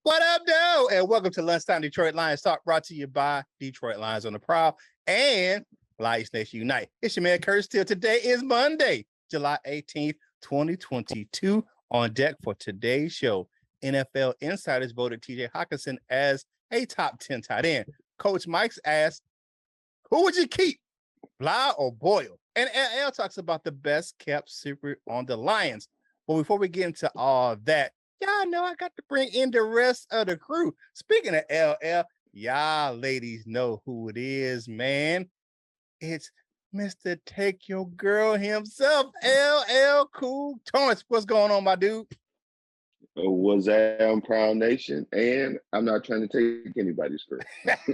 What up, though? And welcome to Lunchtime Detroit Lions Talk, brought to you by Detroit Lions on the Prowl and Lions Nation Unite. It's your man, Curt. Still, today is Monday, July 18th, 2022. On deck for today's show, NFL insiders voted TJ Hockenson as a top 10 tight end. Coach Mike's asked, who would you keep, Bly or Boyle? And LL talks about the best kept secret on the Lions. But before we get into all that, y'all know I got to bring in the rest of the crew. Speaking of LL, y'all ladies know who it is, man. It's Mr. Take Your Girl himself, LL Cool Thomas. What's going on, my dude? Was that Prowl Nation? And I'm not trying to take anybody's girl.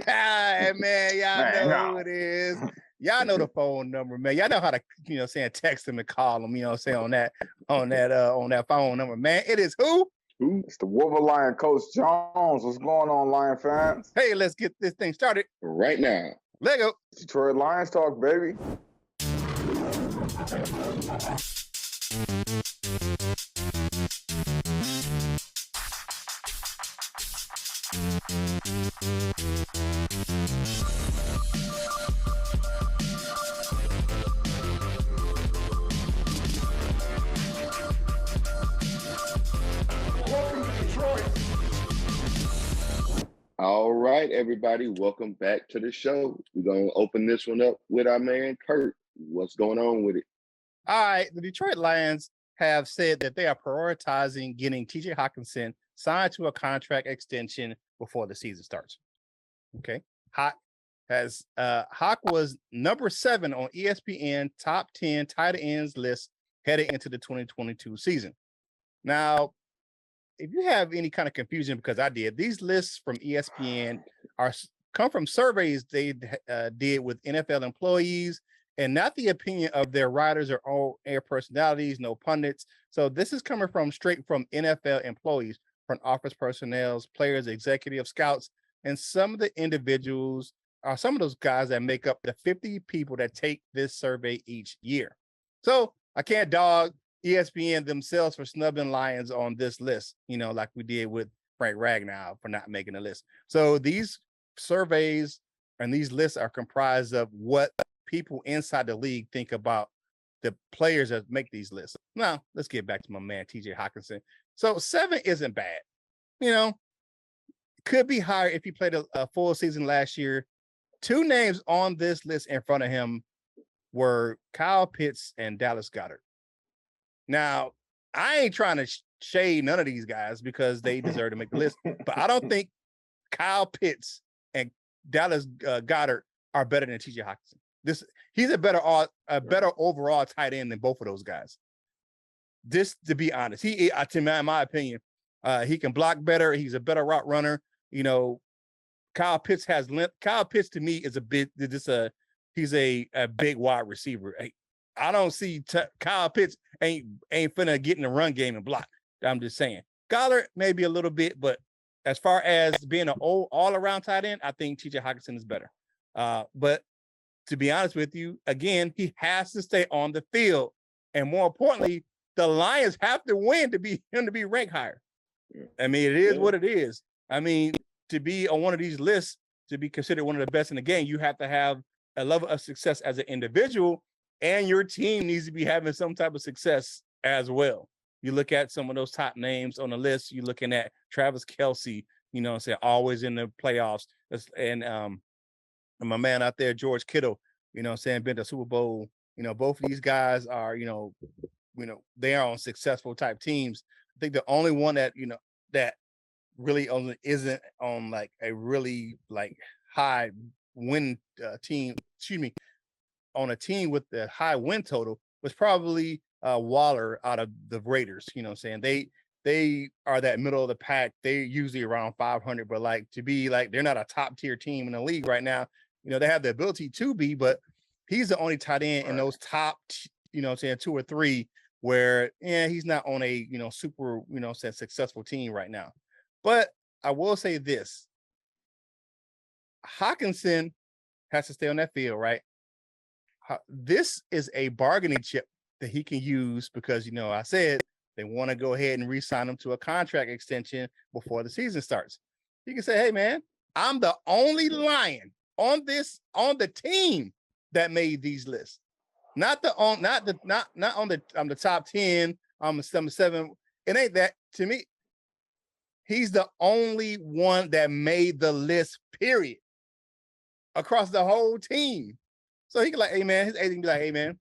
Hey, man, y'all know who it is. Y'all know the phone number, man. Y'all know how to, text him and call him, on that phone number, man. It is who? It's the Wolver Lion, Coach Jones. What's going on, Lion fans? Hey, let's get this thing started right now. Let go. Detroit Lions talk, baby. Welcome to Detroit. All right, everybody. Welcome back to the show. We're going to open this one up with our man, Curt. What's going on with it? All right. The Detroit Lions have said that they are prioritizing getting TJ Hockenson signed to a contract extension before the season starts. Okay. Hawk was number 7 on ESPN top 10 tight ends list headed into the 2022 season. Now, if you have any kind of confusion, because I did, these lists from ESPN come from surveys they did with NFL employees and not the opinion of their writers or on-air personalities, no pundits. So this is coming straight from NFL employees, front office personnel, players, executives, scouts, and some of the individuals are some of those guys that make up the 50 people that take this survey each year. So I can't dog ESPN themselves for snubbing Lions on this list, like we did with Frank Ragnow for not making the list. So these surveys and these lists are comprised of what people inside the league think about the players that make these lists. Now, let's get back to my man, TJ Hockenson. So 7 isn't bad. Could be higher if he played a full season last year. 2 names on this list in front of him were Kyle Pitts and Dallas Goedert. Now, I ain't trying to shade none of these guys because they deserve to make the list, but I don't think Kyle Pitts and Dallas Goedert are better than TJ Hockenson. He's a better overall tight end than both of those guys. This, to be honest, in my opinion, he can block better. He's a better route runner. Kyle Pitts has length. Kyle Pitts to me is he's a big wide receiver. I don't see Kyle Pitts ain't finna get in the run game and block. I'm just saying. Goddard maybe a little bit, but as far as being an all-around tight end, I think TJ Hockenson is better. But to be honest with you, again, he has to stay on the field. And more importantly, the Lions have to win to be him to be ranked higher. I mean, it is what it is. I mean, to be on one of these lists, to be considered one of the best in the game, you have to have a level of success as an individual, and your team needs to be having some type of success as well. You look at some of those top names on the list, you're looking at Travis Kelce, always in the playoffs. And my man out there, George Kittle, been to Super Bowl. Both of these guys are, they are on successful type teams. I think the only one that, that really isn't on like a really like high win team, on a team with the high win total was probably Waller out of the Raiders. They are that middle of the pack. They're usually around 500, but to be they're not a top tier team in the league right now. They have the ability to be, but he's the only tight end in those top, 2 or 3 where he's not on a super successful team right now. But I will say this: Hockenson has to stay on that field, right? This is a bargaining chip that he can use because I said they want to go ahead and re-sign him to a contract extension before the season starts. You can say, hey man, I'm the only Lion on the team that made these lists. Not on the top 10, the 7. It ain't that to me. He's the only one that made the list, period. Across the whole team. So he can like, hey man, his agent can be like, hey man,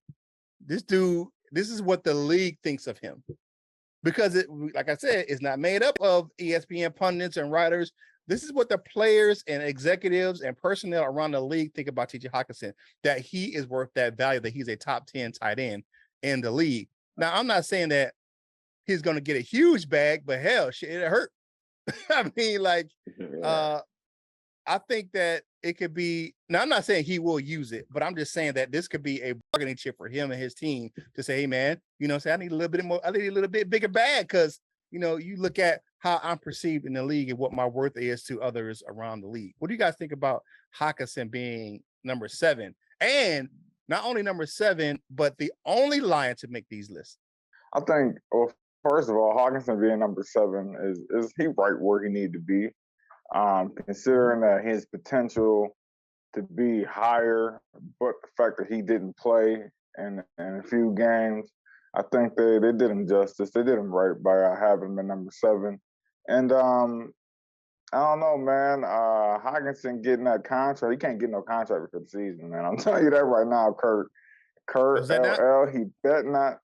this dude, this is what the league thinks of him. Because it, like I said, it's not made up of ESPN pundits and writers. This is what the players and executives and personnel around the league think about TJ Hockenson, that he is worth that value, that he's a top 10 tight end in the league. Now, I'm not saying that he's going to get a huge bag, but hell, shit, it hurt. I mean, like, I think that it could be, now I'm not saying he will use it, but I'm just saying that this could be a bargaining chip for him and his team to say, hey man, say I need a little bit more, I need a little bit bigger bag because, you look at how I'm perceived in the league and what my worth is to others around the league. What do you guys think about Hockenson being number 7? And not only number 7, but the only Lion to make these lists. I think, well, first of all, Hockenson being number 7 is he right where he need to be. Considering that his potential to be higher, but the fact that he didn't play in a few games, I think they did him justice. They did him right by having him at number 7. And I don't know, man. Hockenson getting that contract, he can't get no contract before the season, man. I'm telling you that right now, Kurt. Kurt LL, he better not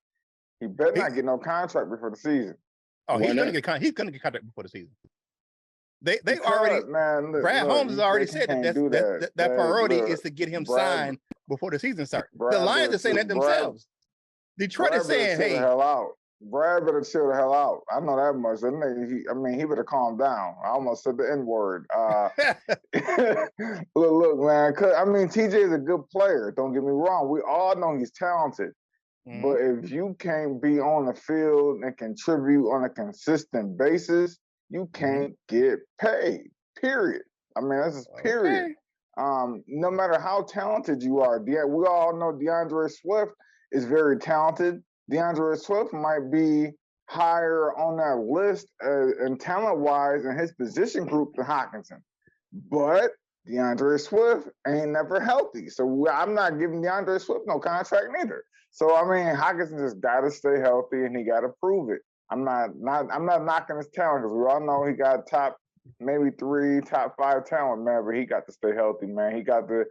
get no contract before the season. Oh, he's gonna get contract before the season. They already, man. Brad Holmes has already said that priority is to get him signed before the season starts. The Lions are saying that themselves. Detroit is saying, "Hey, hell out." Brad better chill the hell out. I know that much. He better calm down. I almost said the N-word. Look, man. TJ is a good player. Don't get me wrong. We all know he's talented. But if you can't be on the field and contribute on a consistent basis, you can't get paid, period. That's just period. Okay. No matter how talented you are, we all know DeAndre Swift is very talented. DeAndre Swift might be higher on that list and talent-wise in his position group than Hockenson. But DeAndre Swift ain't never healthy. So I'm not giving DeAndre Swift no contract neither. So, Hockenson just got to stay healthy and he got to prove it. I'm not knocking his talent because we all know he got top 3, top 5 talent, man, but he got to stay healthy, man. He got to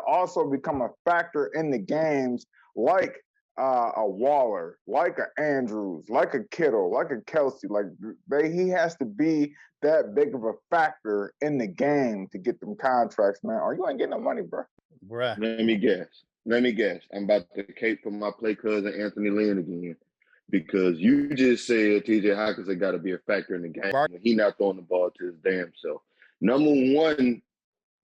also become a factor in the games like a Waller, like a Andrews, like a Kittle, like a Kelsey. He has to be that big of a factor in the game to get them contracts, man, or you ain't getting no money, bro. Bruh. Let me guess. I'm about to cape for my play cousin Anthony Lynn again. Because you just said TJ Hockenson got to be a factor in the game. He not throwing the ball to his damn self. Number one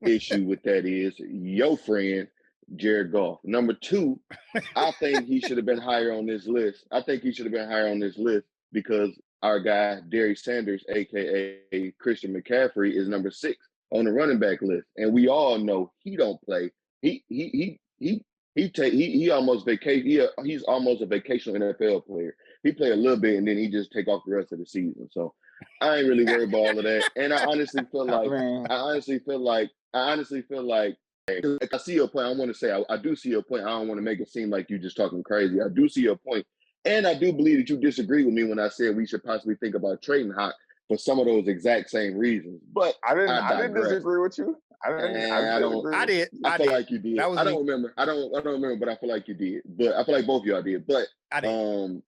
issue with that is your friend, Jared Goff. Number 2, I think he should have been higher on this list. Because our guy, Derek Sanders, a.k.a. Christian McCaffrey, is number 6 on the running back list. And we all know he don't play. He's almost a vacational NFL player. He play a little bit and then he just take off the rest of the season. So I ain't really worried about all of that. And I honestly feel like I see your point. I want to say I do see your point. I don't want to make it seem like you just talking crazy. I do see your point. And I do believe that you disagree with me when I said we should possibly think about trading Hawk for some of those exact same reasons. But I didn't disagree with you. I did. I feel like you did. I don't remember, but I feel like you did. But I feel like both of y'all did. But I did.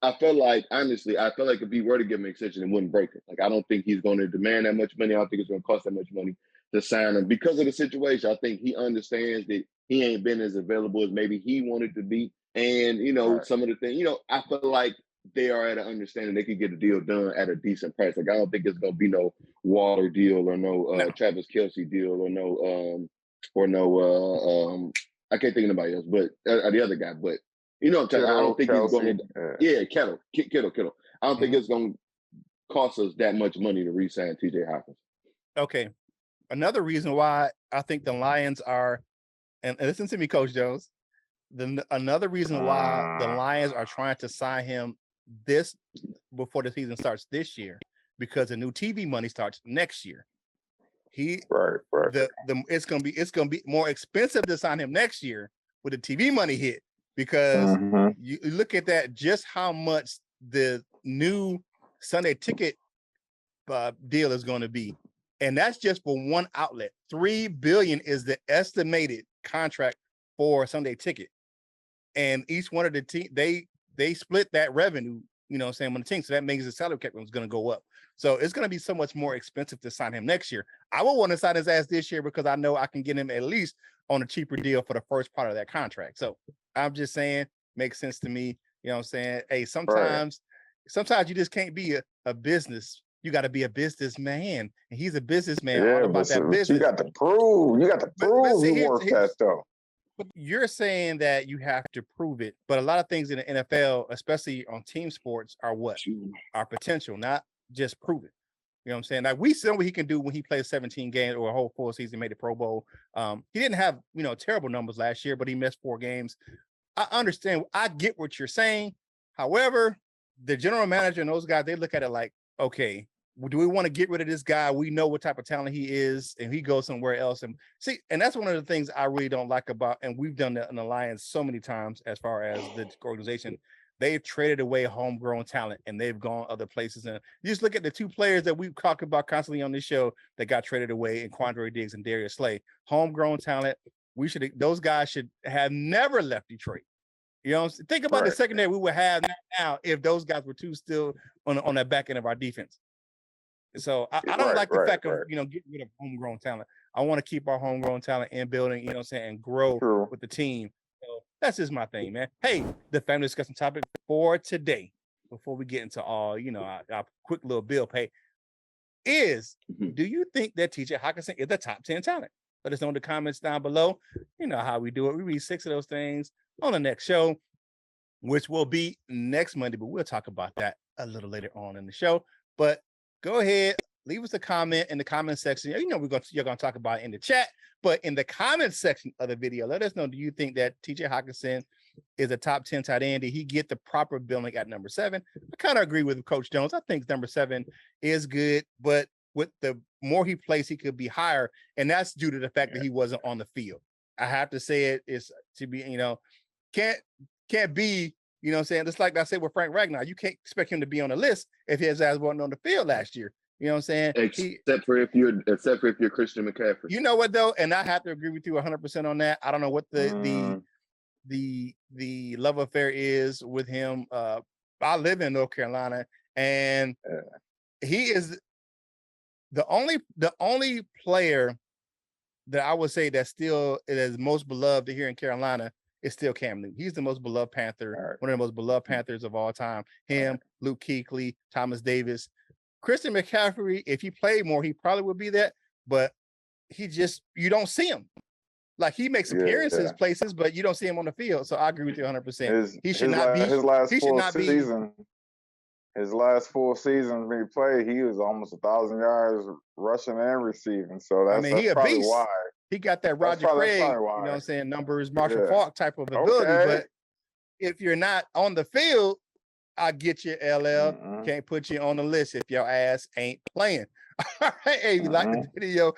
I feel like, honestly, if he were to give him an extension, it wouldn't break it. I don't think he's going to demand that much money. I don't think it's going to cost that much money to sign him. Because of the situation, I think he understands that he ain't been as available as maybe he wanted to be. And, right. Some of the things, I feel like they are at an understanding they can get a deal done at a decent price. I don't think it's going to be no Waller deal or no Travis Kelce deal or no I can't think of anybody else, but the other guy. But you know what I'm saying? I don't think he's going to. Kittle. I don't think it's going to cost us that much money to re-sign TJ Hockenson. Okay. Another reason why I think the Lions are, and listen to me, Coach Jones. Another reason why the Lions are trying to sign him this before the season starts this year because the new TV money starts next year. Right. It's gonna be more expensive to sign him next year with the TV money hit because you look at that, just how much the new Sunday ticket deal is going to be, and that's just for one outlet. $3 billion is the estimated contract for Sunday ticket, and each one of the team they split that revenue. You know what I'm saying, on the team, so that means the salary cap is going to go up. So it's going to be so much more expensive to sign him next year. I would want to sign his ass this year because I know I can get him at least on a cheaper deal for the first part of that contract. So I'm just saying, makes sense to me. You know what I'm saying? Hey, sometimes you just can't be a business. You got to be a businessman, and he's a businessman all about that business. You got to prove. You got to prove you worth that stuff. But you're saying that you have to prove it. But a lot of things in the NFL, especially on team sports, are what? Our potential, not just prove it. You know what I'm saying? Like, we see what he can do when he plays 17 games or a whole full season, made the Pro Bowl. He didn't have, terrible numbers last year, but he missed 4 games. I understand. I get what you're saying. However, the general manager and those guys, they look at it like, okay, do we want to get rid of this guy? We know what type of talent he is, and he goes somewhere else. And see, and that's one of the things I really don't like about, and we've done that in the Lions so many times as far as the organization. They've traded away homegrown talent and they've gone other places. And you just look at the 2 players that we've talked about constantly on this show that got traded away, in Quandre Diggs and Darius Slay. Homegrown talent. Those guys should have never left Detroit. You know, think about the secondary we would have now if those guys were still on that back end of our defense. So I don't like the fact of, getting rid of homegrown talent. I want to keep our homegrown talent in building, and grow with the team. So that's just my thing, man. Hey, the family discussion topic for today, before we get into all, our quick little bill pay, is do you think that TJ Hockenson is a top 10 talent? Let us know in the comments down below. You know how we do it. We read 6 of those things on the next show, which will be next Monday, but we'll talk about that a little later on in the show. But go ahead, leave us a comment in the comment section. You're going to talk about it in the chat, but in the comment section of the video, let us know, do you think that TJ Hockenson is a top 10 tight end? Did he get the proper billing at number 7? I kind of agree with Coach Jones. I think number 7 is good, but with the more he plays, he could be higher, and that's due to the fact that he wasn't on the field. I have to say it is to be, can't be, just like I said with Frank Ragnar, you can't expect him to be on the list if his ass wasn't on the field last year. You know what I'm saying? Except for if you're Christian McCaffrey. You know what though, and I have to agree with you 100% on that. I don't know what the love affair is with him. I live in North Carolina, and he is the only player that I would say that still is most beloved here in Carolina is still Cam Newton. He's the most beloved Panther, one of the most beloved Panthers of all time. Him, Luke Kuechly, Thomas Davis. Christian McCaffrey, if he played more, he probably would be that, but you don't see him. Like, he makes appearances places, but you don't see him on the field. So I agree with you 100%. He should not be. His last full season when he played, he was almost 1,000 yards rushing and receiving. So that's he a probably beast. why. He got that Roger Craig, numbers, Marshall Faulk type of ability. But if you're not on the field, I get you, LL. Can't put you on the list if your ass ain't playing. All right. Hey, if you like the video,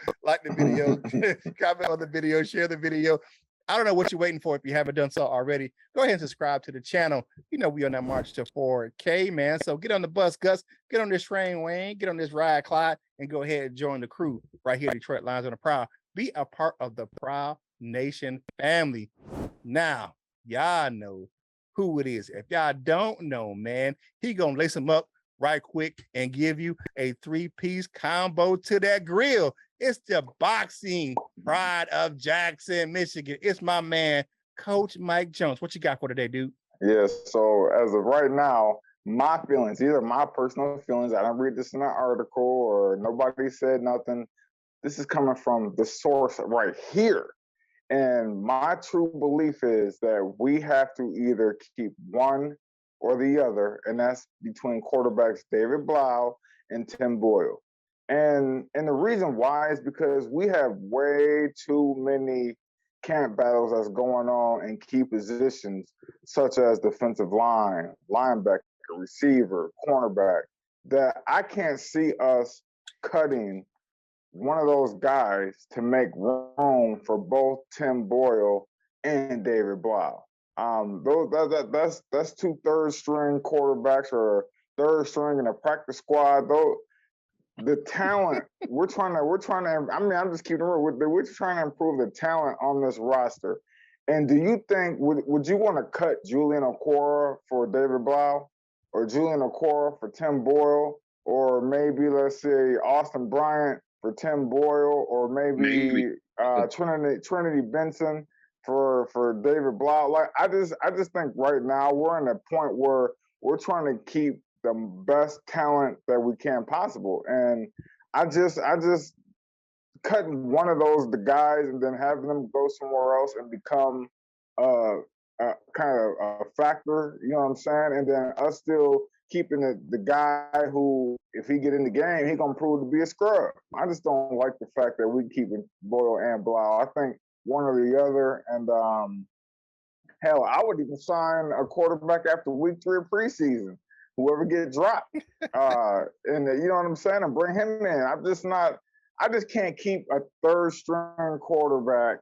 comment on the video, share the video. I don't know what you're waiting for if you haven't done so already. Go ahead and subscribe to the channel. We on that march to 4K, man. So get on the bus, Gus. Get on this train, Wayne. Get on this ride, Clyde, and go ahead and join the crew right here, Detroit Lions on the Prowl. Be a part of the Prowl Nation family. Now, y'all know who it is. If y'all don't know, man, he gonna lace them up right quick and give you a 3-piece combo to that grill. It's the boxing pride of Jackson, Michigan. It's my man, Coach Mike Jones. What you got for today, dude? Yes. So as of right now, my feelings, either my personal feelings, I didn't read this in an article or nobody said nothing. This is coming from the source right here. And my true belief is that we have to either keep one or the other, and that's between quarterbacks David Blau and Tim Boyle. And the reason why is because we have way too many camp battles that's going on in key positions, such as defensive line, linebacker, a receiver, cornerback, that I can't see us cutting one of those guys to make room for both Tim Boyle and David Blau. That's two third string quarterbacks or third string in a practice squad. Though the talent we're trying to. I mean, I'm just keeping it real. We're trying to improve the talent on this roster. And do you think would you want to cut Julian Okwara for David Blau, or Julian Okwara for Tim Boyle, or maybe let's say Austin Bryant for Tim Boyle, or maybe Trinity Benson for David Blau? Like I just think right now we're in a point where we're trying to keep the best talent that we can possible, and I just cutting one of the guys and then having them go somewhere else and become kind of a factor, you know what I'm saying? And then us still keeping the guy who, if he get in the game, he gonna prove to be a scrub. I just don't like the fact that we keeping Boyle and Blau. I think one or the other, and hell, I would even sign a quarterback after week 3 of preseason. Whoever get dropped, and you know what I'm saying, and bring him in. I just can't keep a third string quarterback.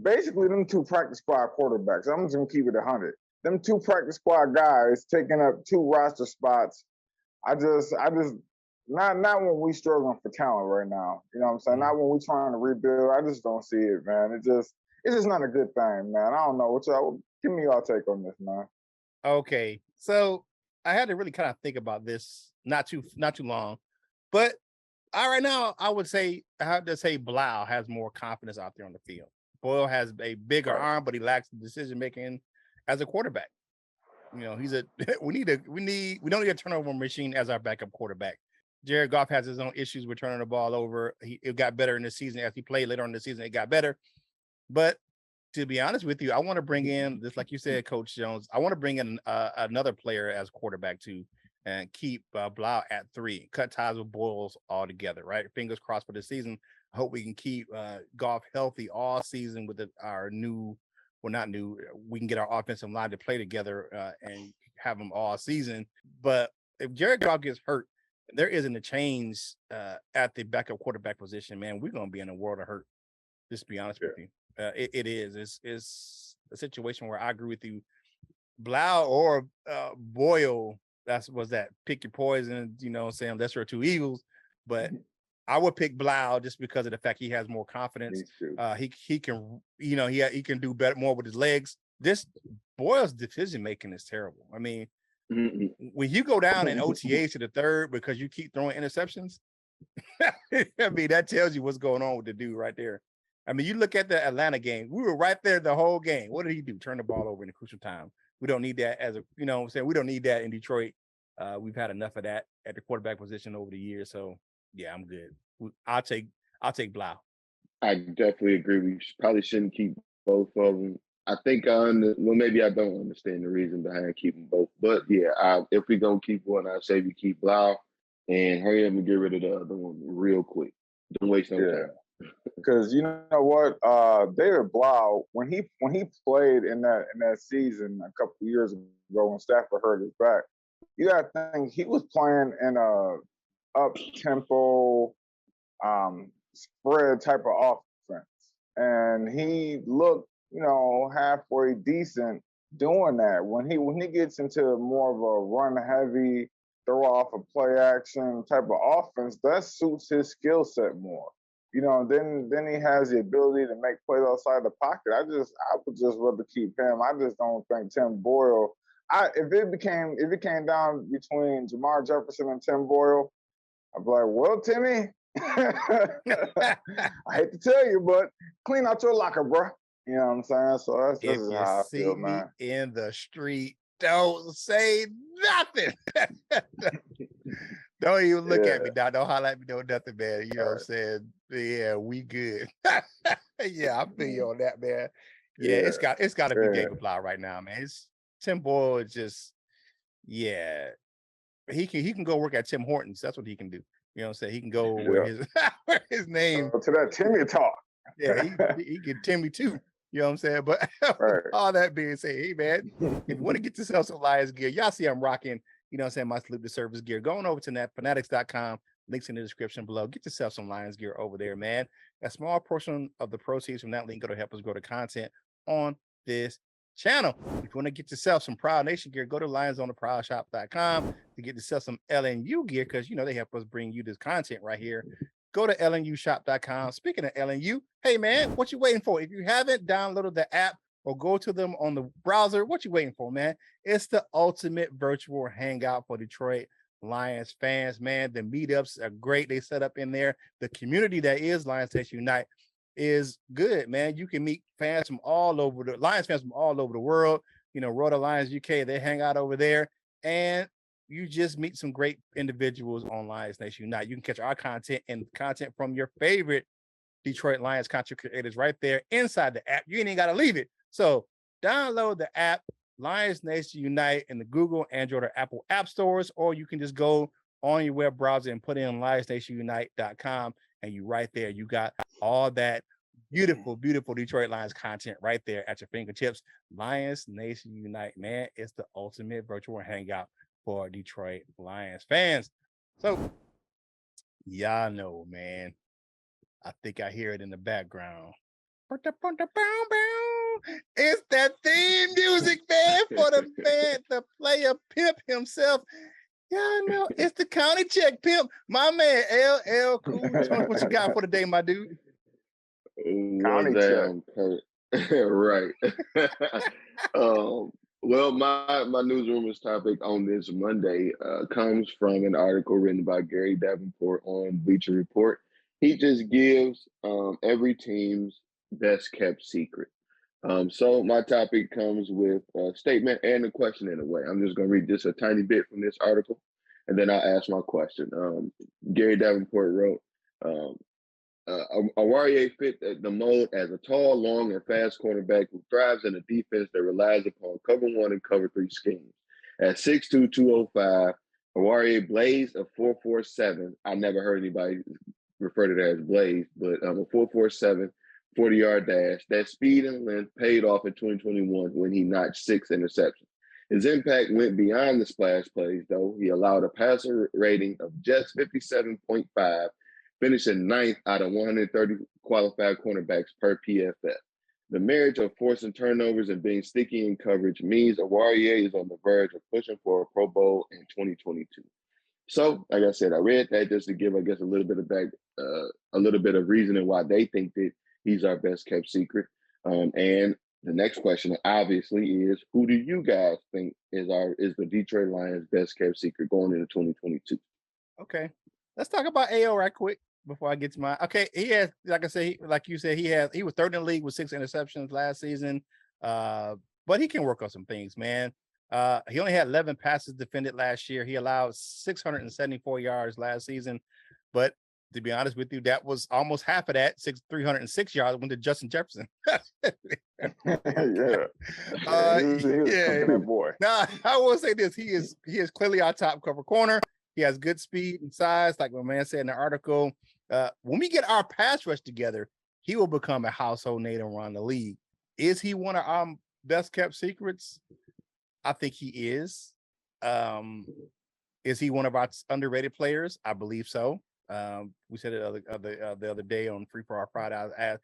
Basically, them 2 practice squad quarterbacks. I'm just gonna keep it 100. Them 2 practice squad guys taking up 2 roster spots. I just not when we struggling for talent right now. You know what I'm saying? Not when we trying to rebuild. I just don't see it, man. It's just not a good thing, man. I don't know what y'all. Give me y'all take on this, man. Okay, so I had to really kind of think about this not too long, but right now I have to say Blau has more confidence out there on the field. Boyle has a bigger arm, but he lacks the decision making as a quarterback. You know, we don't need a turnover machine as our backup quarterback. Jared Goff has his own issues with turning the ball over. It got better in the season as he played later on in the season. It got better, but to be honest with you, I want to bring in, just like you said, Coach Jones, I want to bring in another player as quarterback too, and keep Blau at 3, cut ties with Boyles altogether, right? Fingers crossed for the season. I hope we can keep Goff healthy all season with we can get our offensive line to play together and have them all season. But if Jared Goff gets hurt, there isn't a change at the backup quarterback position, man. We're going to be in a world of hurt. Just to be honest with you. It is. It's a situation where I agree with you. Blau or Boyle, was that pick your poison, you know what I'm saying? Lesser of 2 evils. But I would pick Blau just because of the fact he has more confidence. He can, you know, he can do better, more with his legs. This Boyle's decision making is terrible. I mean, when you go down in OTAs to the 3rd because you keep throwing interceptions, I mean, that tells you what's going on with the dude right there. I mean, you look at the Atlanta game, we were right there the whole game. What did he do? Turn the ball over in a crucial time. We don't need that you know what I'm saying? We don't need that in Detroit. We've had enough of that at the quarterback position over the years. So yeah, I'm good. I'll take Blau. I definitely agree. We probably shouldn't keep both of them. I think maybe I don't understand the reason behind keeping both. But yeah, if we gonna keep one, I say we keep Blau and hurry up and get rid of the other one real quick. Don't waste no time. Because you know what, David Blau, when he played in that season a couple of years ago when Stafford hurt his back, you got to think he was playing in a up tempo, spread type of offense, and he looked, you know, halfway decent doing that. When he gets into more of a run heavy, throw off a play action type of offense, that suits his skill set more. You know, then he has the ability to make plays outside the pocket. I would just rather keep him. I just don't think Tim Boyle. If it came down between Jamar Jefferson and Tim Boyle, I'd be like, well, Timmy, I hate to tell you, but clean out your locker, bro. You know what I'm saying? So that's just how I feel, man. In the street, don't say nothing. Don't even look at me, dog. Don't holler at me, no nothing, man. You know what I'm saying? Yeah, we good. Yeah, I feel you on that, man. Yeah, it's got to be David Blau right now, man. It's Tim Boyle is just, yeah. He can go work at Tim Hortons. That's what he can do. You know what I'm saying? He can go where his name to that Timmy talk. Yeah, he can Timmy too. You know what I'm saying? But all that being said, hey man, if you want to get yourself some Lions gear, y'all see I'm rocking you know what I'm saying, my salute to service gear. Going over to Fanatics.com, links in the description below. Get yourself some Lions gear over there, man. A small portion of the proceeds from that link go to help us grow the content on this channel. If you want to get yourself some Prowl Nation gear, go to lionsontheprowlshop.com to get yourself some LNU gear, because, you know, they help us bring you this content right here. Go to lnushop.com. Speaking of LNU, hey, man, what you waiting for? If you haven't downloaded the app or go to them on the browser, what you waiting for, man? It's the ultimate virtual hangout for Detroit Lions fans, man. The meetups are great. They set up in there. The community that is Lions Nation Unite is good, man. You can meet fans from all over the Lions fans from all over the world. You know, Royal Lions UK, they hang out over there, and you just meet some great individuals on Lions Nation Unite. You can catch our content and content from your favorite Detroit Lions content creators right there inside the app. You ain't even got to leave it. So download the app, Lions Nation Unite, in the Google, Android, or Apple app stores, or you can just go on your web browser and put in lionsnationunite.com, and you right there. You got all that beautiful, beautiful Detroit Lions content right there at your fingertips. Lions Nation Unite, man, it's the ultimate virtual hangout for Detroit Lions fans. So y'all know, man, I think I hear it in the background. It's that theme music, man, for the man, the player pimp himself. Y'all know it's the county check pimp. My man, LL Cool. What you got for the day, my dude? County check. Right. Well, my newsroom's topic on this Monday comes from an article written by Gary Davenport on Bleacher Report. He just gives every team's best kept secret. So my topic comes with a statement and a question in a way. I'm just going to read just a tiny bit from this article, and then I'll ask my question. Gary Davenport wrote, Awarie fit the mold as a tall, long, and fast cornerback who thrives in a defense that relies upon cover 1 and cover 3 schemes. At 6'2", 205, Awarie blazed a 4.47. I never heard anybody refer to that as blaze, but a 4.47 40-yard dash. That speed and length paid off in 2021 when he notched 6 interceptions. His impact went beyond the splash plays, though. He allowed a passer rating of just 57.5, finishing 9th out of 130 qualified cornerbacks per PFF. The marriage of forcing turnovers and being sticky in coverage means Awarie is on the verge of pushing for a Pro Bowl in 2022. So, like I said, I read that just to give, I guess, a little bit of reasoning why they think that he's our best kept secret. And the next question, obviously, is who do you guys think is the Detroit Lions' best kept secret going into 2022? Okay, let's talk about AO right quick before I get to mine. Okay, he has, like I said, like you said, he was third in the league with 6 interceptions last season, but he can work on some things, man. He only had 11 passes defended last year. He allowed 674 yards last season, but to be honest with you, that was almost half of that. 306 yards went to Justin Jefferson. Yeah. That boy. Now, I will say this: he is clearly our top cover corner. He has good speed and size, like my man said in the article. When we get our pass rush together, he will become a household name around the league. Is he one of our best kept secrets? I think he is. Is he one of our underrated players? I believe so. We said it the other day on Free for Our Friday.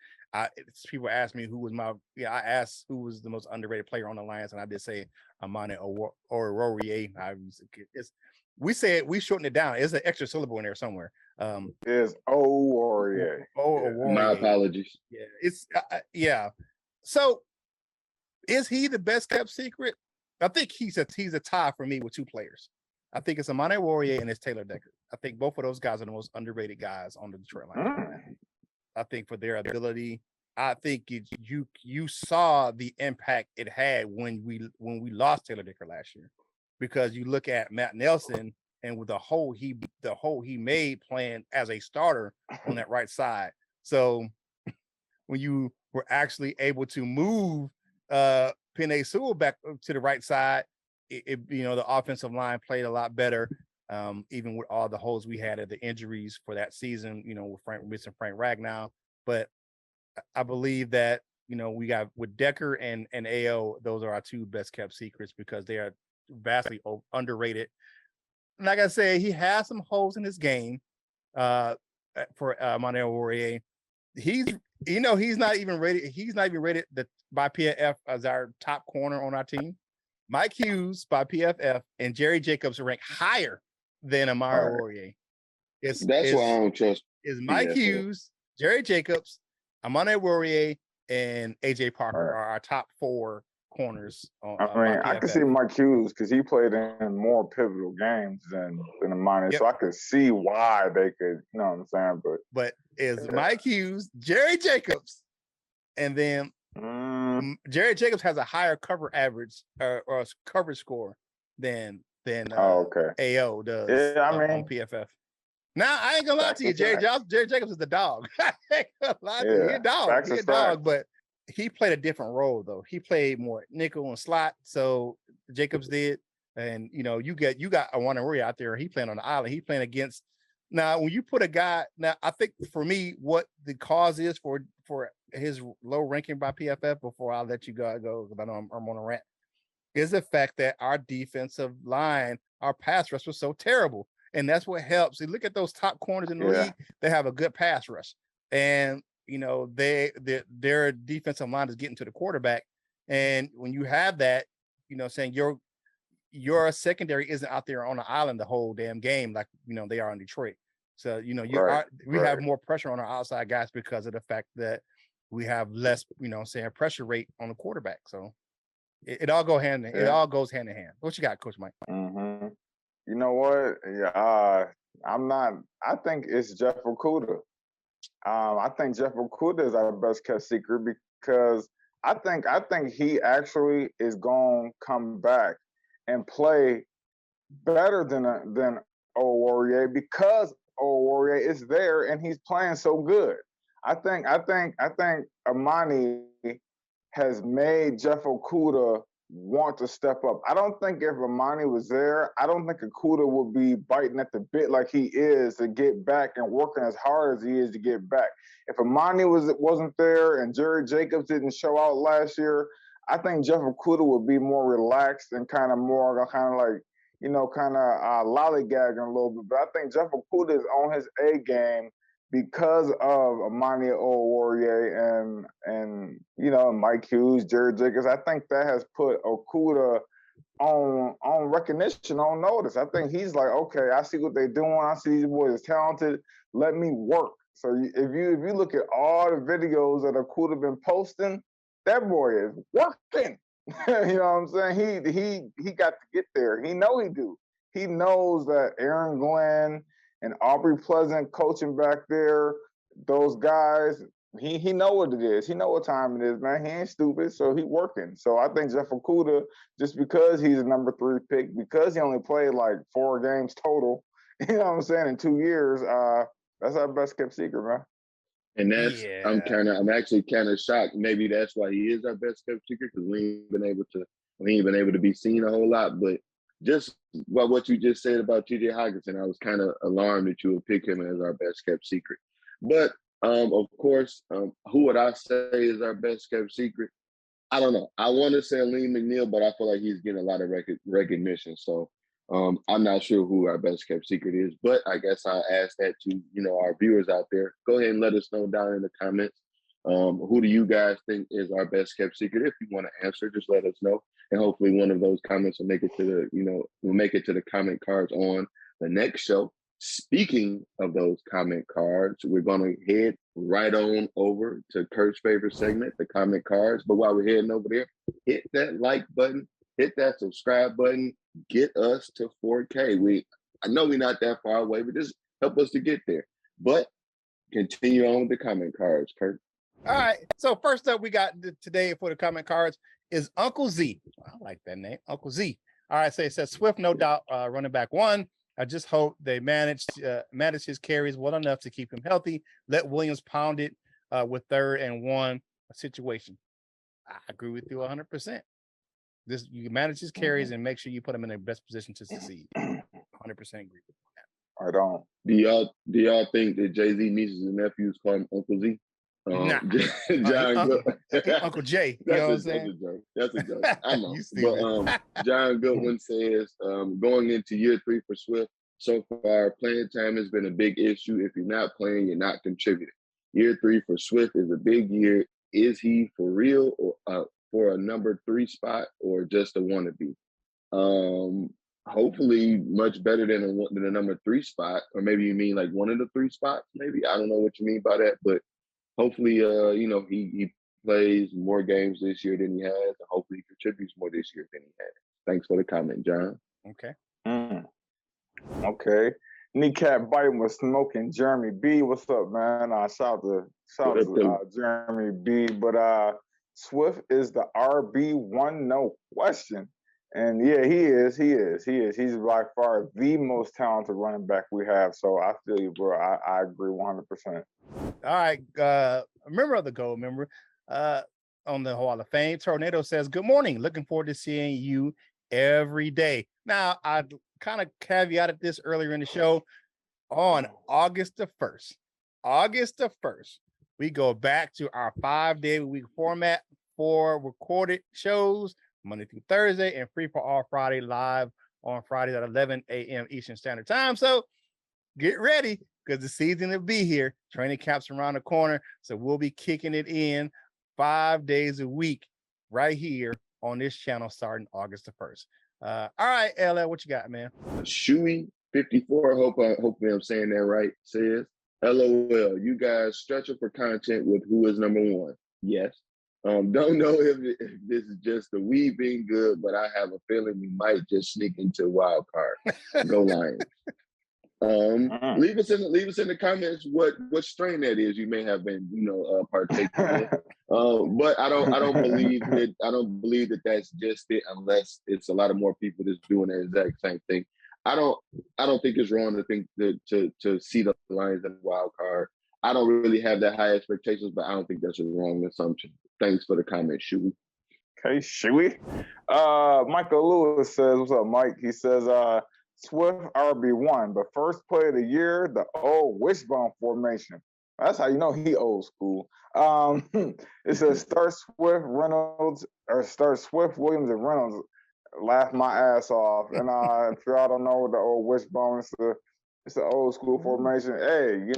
People asked me who was I asked who was the most underrated player on the Lions, and I did say Amani Awarie. We shortened it down. It's an extra syllable in there somewhere. It's Awarie. My apologies. Yeah, it's So, is he the best kept secret? I think he's a tie for me with 2 players. I think it's Amani Awarie and it's Taylor Decker. I think both of those guys are the most underrated guys on the Detroit Lions. I think for their ability, I think you saw the impact it had when we lost Taylor Decker last year, because you look at Matt Nelson and with the hole he made playing as a starter on that right side. So when you were actually able to move Penei Sewell back to the right side, the offensive line played a lot better, even with all the holes we had at the injuries for that season, with missing Frank Ragnow. But I believe that, we got with Decker and AO, those are our 2 best kept secrets because they are vastly underrated. like I said, he has some holes in his game. For Monel Warrior, he's not even rated. He's not even rated by PFF as our top corner on our team. Mike Hughes by PFF and Jerry Jacobs rank higher than Amari Warrior. That's why I don't trust. Is Mike Hughes, Jerry Jacobs, Amari Warrior, and AJ Parker are our top 4 corners. I can see Mike Hughes because he played in more pivotal games than Amani, so I could see why they could. You know what I'm saying? But is Mike Hughes, Jerry Jacobs, and then Jerry Jacobs has a higher cover average or coverage score than AO does on PFF. Now I ain't gonna lie to you, Jerry Jacobs is the dog. I ain't gonna lie to you, he's a dog. He's a dog, but he played a different role though. He played more nickel and slot, so Jacobs did. And you got a one warrior out there. He playing on the island. He playing against. Now, when you put a guy, I think for me, what the cause is for his low ranking by PFF, before I let you go, because I know I'm on a rant, is the fact that our defensive line, our pass rush was so terrible. And that's what helps. You look at those top corners in the league, they have a good pass rush. And, their defensive line is getting to the quarterback. And when you have that, saying your secondary isn't out there on the island the whole damn game like they are in Detroit. So we have more pressure on our outside guys because of the fact that we have less pressure rate on the quarterback. So it all goes hand in hand. What you got, Coach Mike? Mm-hmm. You know what? I think it's Jeff Okudah. I think Jeff Okudah is our best kept secret because I think he actually is going to come back and play better than Warrior because Warrior is there and he's playing so good. I think Amani has made Jeff Okudah want to step up. I don't think if Amani was there, I don't think Okudah would be biting at the bit like he is to get back and working as hard as he is to get back. If Amani wasn't there and Jerry Jacobs didn't show out last year, I think Jeff Okudah would be more relaxed and kind of lollygagging a little bit. But I think Jeff Okudah is on his A game because of Amani Warrior and Mike Hughes, Jerry Jacobs. I think that has put Okudah on recognition, on notice. I think he's like, okay, I see what they're doing. I see these boys are talented. Let me work. So if you look at all the videos that Okudah been posting, that boy is working. You know what I'm saying? He got to get there. He do. He knows that Aaron Glenn and Aubrey Pleasant coaching back there, those guys, he know what it is. He know what time it is, man. He ain't stupid, so he working. So I think Jeff Okudah, just because he's a number 3 pick, because he only played like 4 games total, you know what I'm saying, in 2 years, that's our best kept secret, man. And that's I'm actually kind of shocked. Maybe that's why he is our best kept secret, because we ain't been able to be seen a whole lot. But just what you just said about TJ Hockenson, I was kind of alarmed that you would pick him as our best kept secret. But of course, who would I say is our best kept secret? I don't know. I want to say Lee McNeil, but I feel like he's getting a lot of recognition. So I'm not sure who our best kept secret is, but I guess I'll ask that to our viewers out there. Go ahead and let us know down in the comments. Who do you guys think is our best kept secret? If you want to answer, just let us know, and hopefully one of those comments will make it to the comment cards on the next show. Speaking of those comment cards, we're going to head right on over to Curt's favorite segment, the comment cards. But while we're heading over there, hit that like button, hit that subscribe button, get us to 4K. I know we're not that far away, but just help us to get there. But continue on with the comment cards, Curt. All right. So first up, we got today for the comment cards is Uncle Z. I like that name, Uncle Z. All right. So it says Swift, no doubt, running back 1. I just hope they manage his carries well enough to keep him healthy. Let Williams pound it with 3rd and 1 situation. I agree with you 100%. You manage his carries and make sure you put him in the best position to succeed. 100% agree with that. I don't. Do y'all think that Jay-Z nieces and nephews call him Uncle Z? Nah. John Uncle Jay. You know what I'm saying? That's a joke. I know. But John Goodwin says, going into year 3 for Swift, so far, playing time has been a big issue. If you're not playing, you're not contributing. Year 3 for Swift is a big year. Is he for real or for a number 3 spot or just a wannabe? Hopefully much better than a number 3 spot, or maybe you mean like one of the 3 spots. Maybe I don't know what you mean by that, but hopefully, he plays more games this year than he has, and hopefully he contributes more this year than he has. Thanks for the comment, John. Okay. Okay. Kneecap biting with smoking. Jeremy B, what's up, man? Shout out to Jeremy B. But Swift is the RB1, no question. And yeah, he is. He's by far the most talented running back we have. So I feel you, bro. I agree 100%. All right. A member of the Gold member on the Hall of Fame, Tornado says, good morning. Looking forward to seeing you every day. Now, I kind of caveated this earlier in the show. On August the 1st, we go back to our 5-day-a-week format for recorded shows, Monday through Thursday, and Free for All Friday, live on Fridays at 11 a.m. Eastern Standard Time. So get ready, because the season will be here. Training camp's around the corner. So we'll be kicking it in 5 days a week right here on this channel starting August the 1st. All right, LL, what you got, man? Shuey54, hopefully I'm saying that right, says, LOL, you guys stretching for content with who is number 1. Yes. Don't know if this is just the weed being good, but I have a feeling we might just sneak into wild card. Go Lions. Leave us in the comments what strain that is you may have been partaking in. But I don't believe that that's just it, unless it's a lot of more people that's doing the exact same thing. I don't think it's wrong to think to see the Lions in the wild card. I don't really have that high expectations, but I don't think that's a wrong assumption. Thanks for the comment, Shuey. Okay, Shuey. Michael Lewis says, what's up, Mike? He says, Swift RB1, but first play of the year, the old wishbone formation. That's how you know he old school. It says start Swift, Williams, and Reynolds. Laugh my ass off. And if y'all don't know what the old wishbone is, it's the old school formation. Hey,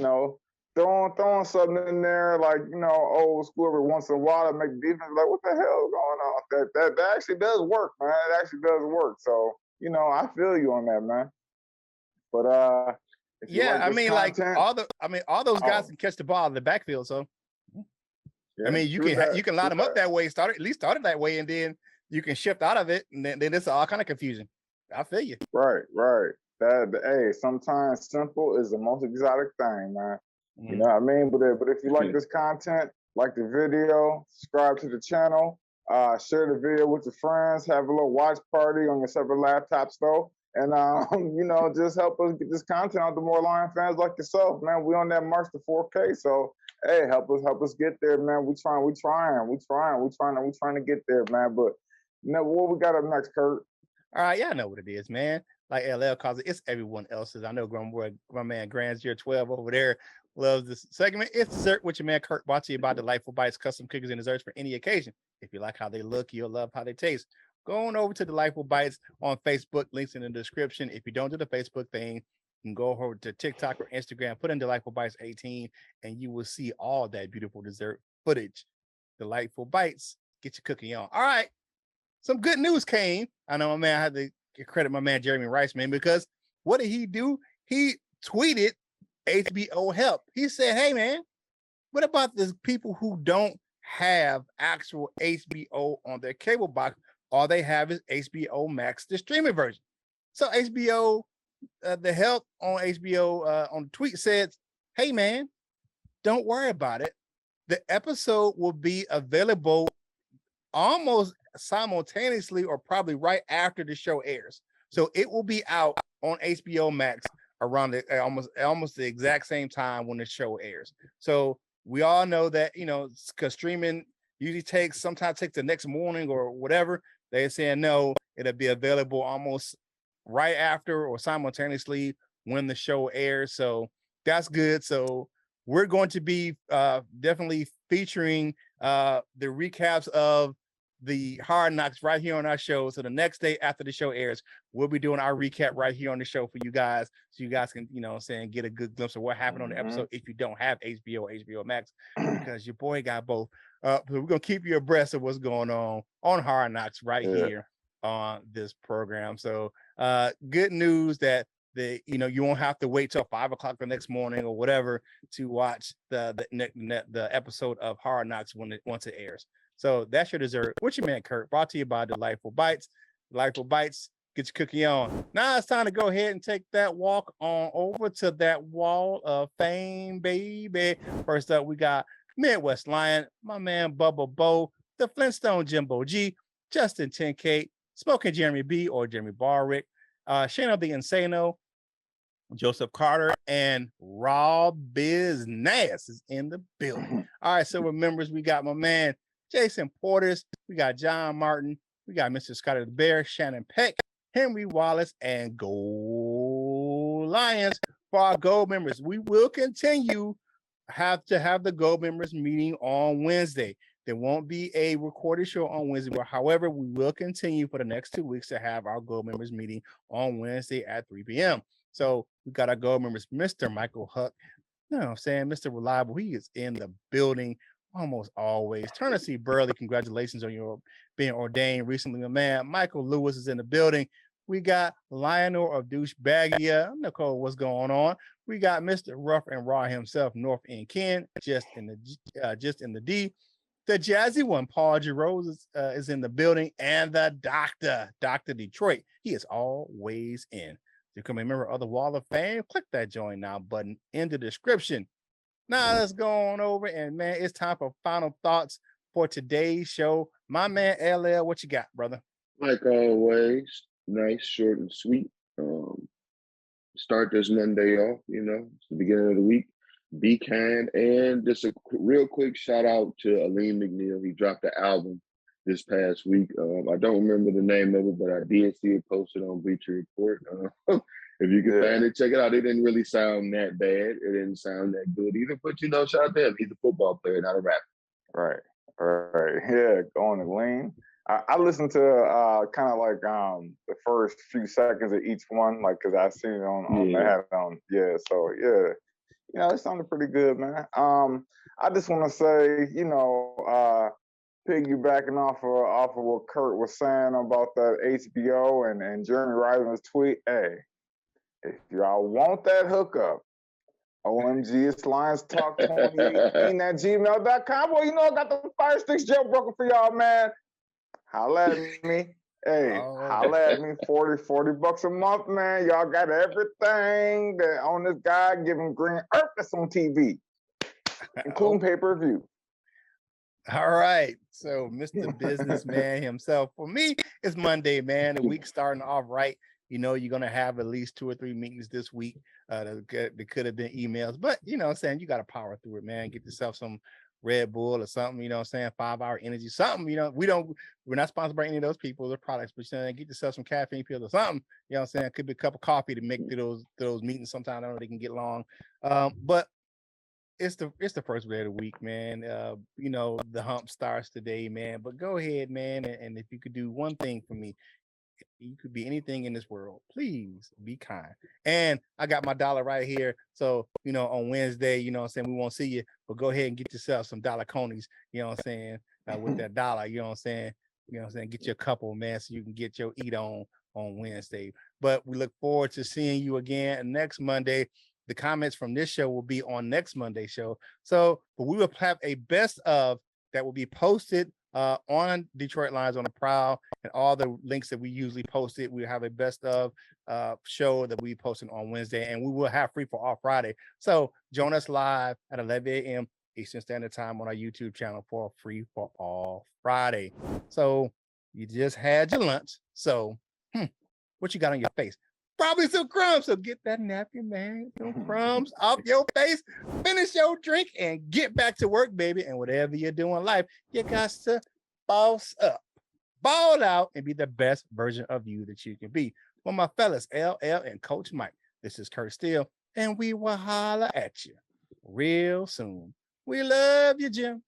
throwing something in there like old school every once in a while to make defense like, what the hell is going on? That actually does work, man. It actually does work. So I feel you on that, man. But yeah, all those guys can catch the ball in the backfield. So yeah, you can line them up that way. Start it that way, and then you can shift out of it, and then it's all kind of confusion. I feel you. Right. Hey, sometimes simple is the most exotic thing, man. You know what I mean? But if you like this content, like the video, subscribe to the channel, share the video with your friends, have a little watch party on your separate laptops though, and just help us get this content out to more Lion fans like yourself, man. We on that march to 4K, so hey, help us get there, man. We trying to get there, man. But what we got up next, Kurt? All right, yeah, I know what it is, man. Like LL calls it, it's everyone else's. I know my man Grand's Year 12 over there loves this segment. It's Dessert with your man Kurt, brought to you by Delightful Bites, custom cookies and desserts for any occasion. If you like how they look, you'll love how they taste. Go on over to Delightful Bites on Facebook, links in the description. If you don't do the Facebook thing, you can go over to TikTok or Instagram, put in Delightful Bites 18, and you will see all that beautiful dessert footage. Delightful Bites, get your cookie on. All right, some good news came. I know my man, I had to credit my man Jeremy Rice, man, because what did he do? He tweeted HBO help. He said, hey man, what about the people who don't have actual HBO on their cable box? All they have is HBO Max, the streaming version. So HBO, the help on HBO on the tweet said, hey man, don't worry about it. The episode will be available almost simultaneously or probably right after the show airs. So it will be out on HBO Max around almost the exact same time when the show airs. So we all know that, because streaming usually sometimes takes the next morning or whatever. They're saying no, it'll be available almost right after or simultaneously when the show airs. So that's good. So we're going to be definitely featuring the recaps of the Hard Knocks right here on our show. So the next day after the show airs, we'll be doing our recap right here on the show for you guys, so you guys can, get a good glimpse of what happened on the episode if you don't have HBO or HBO Max, because your boy got both. So we're gonna keep you abreast of what's going on Hard Knocks right here on this program. So good news that you won't have to wait till 5 o'clock the next morning or whatever to watch the episode of Hard Knocks once it airs. So that's your dessert. What's your man, Curt? Brought to you by Delightful Bites. Delightful Bites, get your cookie on. Now it's time to go ahead and take that walk on over to that wall of fame, baby. First up, we got Midwest Lion, my man Bubba Bo, the Flintstone Jimbo G, Justin 10K, Smoking Jeremy B or Jeremy Barrick, Shano the Insano, Joseph Carter, and Raw Business is in the building. All right, so members, we got my man Jason Porters, we got John Martin, we got Mr. Scotty the Bear, Shannon Peck, Henry Wallace, and Gold Lions. For our Gold members, we will continue to have the Gold members meeting on Wednesday. There won't be a recorded show on Wednesday, but however, we will continue for the next 2 weeks to have our Gold members meeting on Wednesday at 3 p.m. So we got our Gold members, Mr. Michael Huck, Mr. Reliable. He is in the building almost always. Turner C. Burley, congratulations on your being ordained recently, my man. Michael Lewis is in the building. We got Lionel of Douchebagia. Nicole, what's going on? We got Mr. Rough and Raw himself, North End Ken, just in the D. The jazzy one, Paul Giroux is in the building, and the Doctor, Dr. Detroit. He is always in. To become a member of the Wall of Fame, click that join now button in the description. Now let's go on over, and man, it's time for final thoughts for today's show. My man LL, what you got, brother? Like always, nice, short, and sweet. Start this Monday off, it's the beginning of the week. Be kind, and just a real quick shout out to Aleem McNeil. He dropped the album this past week. I don't remember the name of it, but I did see it posted on Bleacher Report. If you can find it, check it out. It didn't really sound that bad. It didn't sound that good either. But shout out to him. He's a football player, not a rapper. Right. Yeah, going to lean. I listened to kind of like the first few seconds of each one, like because I seen it on they had it on. Yeah, so yeah. It sounded pretty good, man. I just want to say, piggybacking off of what Curt was saying about that HBO and Jeremy Risen's tweet. Hey, if y'all want that hookup, OMG, it's Lions Talk 2018 at gmail.com. Well, I got the Fire Sticks jailbroken for y'all, man. Holla at me. Hey, holla at me. $40 a month, man. Y'all got everything that on this guy giving green earth that's on TV, including pay-per-view. All right. So Mr. Businessman himself. For me, it's Monday, man. The week starting off right. You're going to have at least 2 or 3 meetings this week. That could have been emails, but you got to power through it, man. Get yourself some Red Bull or something, 5-hour energy, something, we're not sponsored by any of those people or products, but get yourself some caffeine pills or something, Could be a cup of coffee to make those meetings. Sometimes I know they can get long. But it's the first day of the week, man. The hump starts today, man. But go ahead, man, and if you could do one thing for me, you could be anything in this world, please be kind. And I got my dollar right here. So, on Wednesday, we won't see you, but go ahead and get yourself some dollar conies, with that dollar, get you a couple, man, so you can get your eat on Wednesday. But we look forward to seeing you again next Monday. The comments from this show will be on next Monday's show. So, but we will have a best of that will be posted on Detroit Lions on the Prowl, and all the links that we usually posted. We have a best of show that we posted on Wednesday, and we will have Free for All Friday. So join us live at 11 a.m. Eastern Standard Time on our YouTube channel for Free for All Friday. So you just had your lunch. So what you got on your face? Probably some crumbs. So get that napkin, man. Some crumbs off your face. Finish your drink and get back to work, baby. And whatever you're doing in life, you got to boss up, ball out, and be the best version of you that you can be. For my fellas, LL and Coach Mike, this is Curt Steele, and we will holler at you real soon. We love you, Jim.